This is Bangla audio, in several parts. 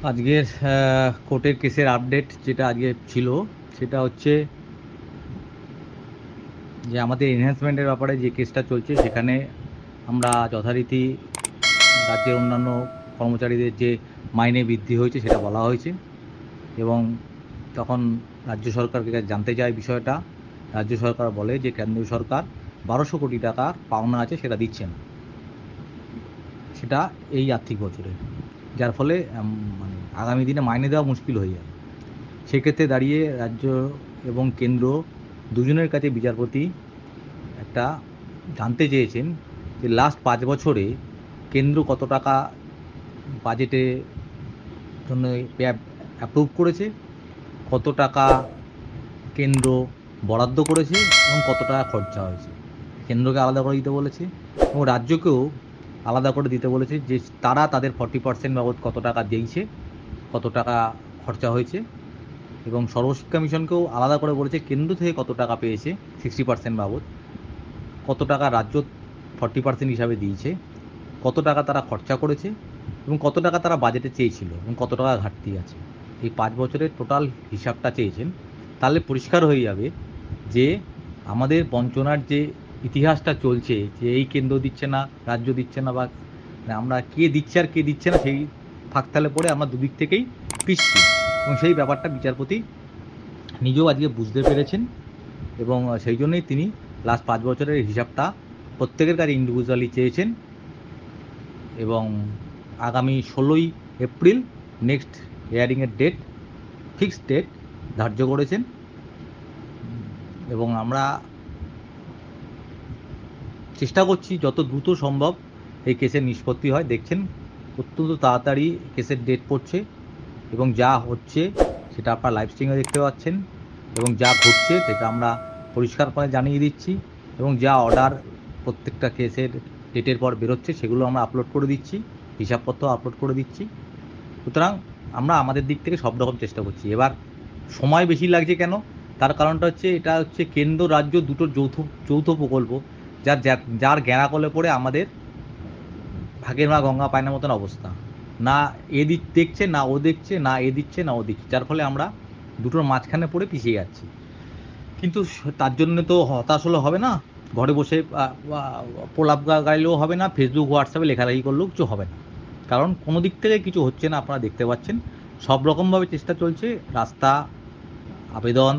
আজকের কোর্টের কেসের আপডেট যেটা আজকে ছিল সেটা হচ্ছে যে আমাদের এনহ্যান্সমেন্টের ব্যাপারে যে কেসটা চলছে সেখানে আমরা যথারীতি রাজ্যের অন্যান্য কর্মচারীদের যে মাইনে বৃদ্ধি হয়েছে সেটা বলা হয়েছে এবং তখন রাজ্য সরকারকে জানতে চায় বিষয়টা। রাজ্য সরকার বলে যে কেন্দ্রীয় সরকার 1200 কোটি টাকা পাওনা আছে সেটা দিচ্ছে না, সেটা এই আর্থিক বছরে, যার ফলে মানে আগামী দিনে মাইনে দেওয়া মুশকিল হয়ে যাবে। সেক্ষেত্রে দাঁড়িয়ে রাজ্য এবং কেন্দ্র দুজনের কাছে বিচারপতি একটা জানতে চেয়েছেন যে লাস্ট 5 বছরে কেন্দ্র কত টাকা বাজেটে জন্য অ্যাপ্রুভ করেছে, কত টাকা কেন্দ্র বরাদ্দ করেছে এবং কত টাকা খরচা হয়েছে। কেন্দ্রকে আলাদা করে দিতে বলেছে এবং রাজ্যকেও আলাদা করে দিতে বলেছে যে তারা তাদের 40% বাবদ কত টাকা দিয়েছে, কত টাকা খরচা হয়েছে, এবং সর্বশিক্ষা মিশনকেও আলাদা করে বলেছে কেন্দ্র থেকে কত টাকা পেয়েছে 60% বাবদ, কত টাকা রাজ্য 40% হিসাবে দিয়েছে, কত টাকা তারা খরচা করেছে এবং কত টাকা তারা বাজেটে চেয়েছিল এবং কত টাকা ঘাটতি আছে। এই 5 বছরের টোটাল হিসাবটা চেয়েছেন। তাহলে পরিষ্কার হয়ে যাবে যে আমাদের বঞ্চনার যে ইতিহাসটা চলছে, যে এই কেন্দ্র দিচ্ছে না, রাজ্য দিচ্ছে না, বা আমরা কে দিচ্ছে আর কে দিচ্ছে না সেই ফাঁকতালে পড়ে আমরা দুদিক থেকেই পিছছি, এবং সেই ব্যাপারটা বিচারপতি নিজেও আজকে বুঝতে পেরেছেন এবং সেই জন্যই তিনি লাস্ট 5 বছরের হিসাবটা প্রত্যেকের কাছে ইন্ডিভিজুয়ালি চেয়েছেন এবং আগামী 16ই এপ্রিল নেক্সট হিয়ারিংয়ের ডেট, ফিক্সড ডেট ধার্য করেছেন এবং আমরা চেষ্টা করছি যত দ্রুত সম্ভব এই কেসের নিষ্পত্তি হয়। দেখছেন অত্যন্ত তাড়াতাড়ি কেসের ডেট পড়ছে এবং যা হচ্ছে সেটা আপনারা লাইভ স্ট্রিমে দেখতে পাচ্ছেন এবং যা ঘটছে সেটা আমরা পরিষ্কার করে জানিয়ে দিচ্ছি এবং যা অর্ডার প্রত্যেকটা কেসের ডেটের পর বেরোচ্ছে সেগুলো আমরা আপলোড করে দিচ্ছি, হিসাবপত্র আপলোড করে দিচ্ছি। সুতরাং আমরা আমাদের দিক থেকে সব রকম চেষ্টা করছি। এবার সময় বেশি লাগছে কেন, তার কারণটা হচ্ছে এটা হচ্ছে কেন্দ্র রাজ্য দুটোর যৌথ প্রকল্প, যার জ্ঞানাকলে পড়ে আমাদের ভাগের মা গঙ্গা পায় না মতন অবস্থা। না এ দিক দেখছে, না ও দেখছে, না এ দিচ্ছে না ও দিচ্ছে, যার ফলে আমরা দুটোর মাঝখানে পড়ে পিছিয়ে যাচ্ছি। কিন্তু তার জন্য তো হতাশ হলে হবে না, ঘরে বসে প্রলাপ গাইলেও হবে না, ফেসবুক হোয়াটসঅ্যাপে লেখালেখি করলেও কিছু হবে না, কারণ কোনো দিক থেকে কিছু হচ্ছে না। আপনারা দেখতে পাচ্ছেন সব রকমভাবে চেষ্টা চলছে, রাস্তা, আবেদন,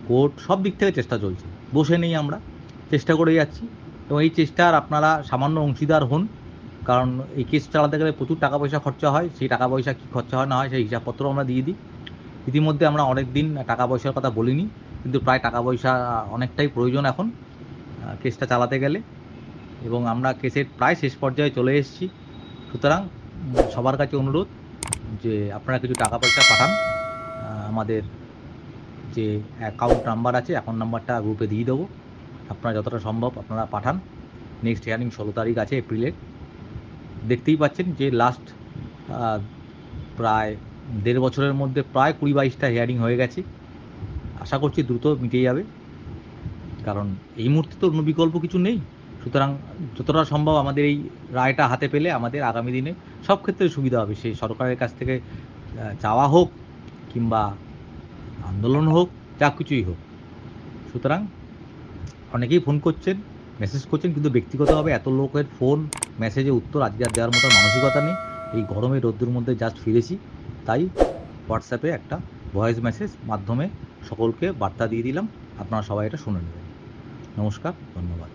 কোর্ট, সব দিক থেকে চেষ্টা চলছে। বসে নেই, আমরা চেষ্টা করে যাচ্ছি এবং এই চেষ্টার আপনারা সামান্য অংশীদার হন, কারণ এই কেস চালাতে গেলে প্রচুর টাকা পয়সা খরচা হয়। সেই টাকা পয়সা কী খরচা হয় না হয় সেই হিসাবপত্র আমরা দিয়ে দিই। ইতিমধ্যে আমরা অনেক দিন টাকা পয়সার কথা বলিনি, কিন্তু প্রায় টাকা পয়সা অনেকটাই প্রয়োজন এখন কেসটা চালাতে গেলে, এবং আমরা কেসের প্রায় শেষ পর্যায়ে চলে এসেছি। সুতরাং সবার কাছে অনুরোধ যে আপনারা কিছু টাকা পয়সা পাঠান। আমাদের যে অ্যাকাউন্ট নাম্বার আছে, অ্যাকাউন্ট নাম্বারটা গ্রুপে দিয়ে দেবো, আপনারা যতটা সম্ভব আপনারা পাঠান। নেক্সট হিয়ারিং 16 তারিখ আছে এপ্রিলের। দেখতেই পাচ্ছেন যে লাস্ট প্রায় 1.5 বছরের মধ্যে প্রায় 20-22টা হিয়ারিং হয়ে গেছে। আশা করছি দ্রুত মিটে যাবে, কারণ এই মুহূর্তে তো অন্য বিকল্প কিছু নেই। সুতরাং যতটা সম্ভব আমাদের এই রায়টা হাতে পেলে আমাদের আগামী দিনে সব ক্ষেত্রে সুবিধা হবে, সেই সরকারের কাছ থেকে চাওয়া হোক কিংবা আন্দোলন হোক, যা কিছুই হোক। সুতরাং অনেকেই ফোন করছেন, মেসেজ করছেন, কিন্তু ব্যক্তিগতভাবে এত লোকের ফোন মেসেজে উত্তর আজকে আর দেওয়ার মতো মানসিকতা নেই। এই গরমে রোদ্দুর মধ্যে জাস্ট ফিরেছি, তাই হোয়াটসঅ্যাপে একটা ভয়েস মেসেজ মাধ্যমে সকলকে বার্তা দিয়ে দিলাম, আপনারা সবাই এটা শুনে নেবেন। নমস্কার, ধন্যবাদ।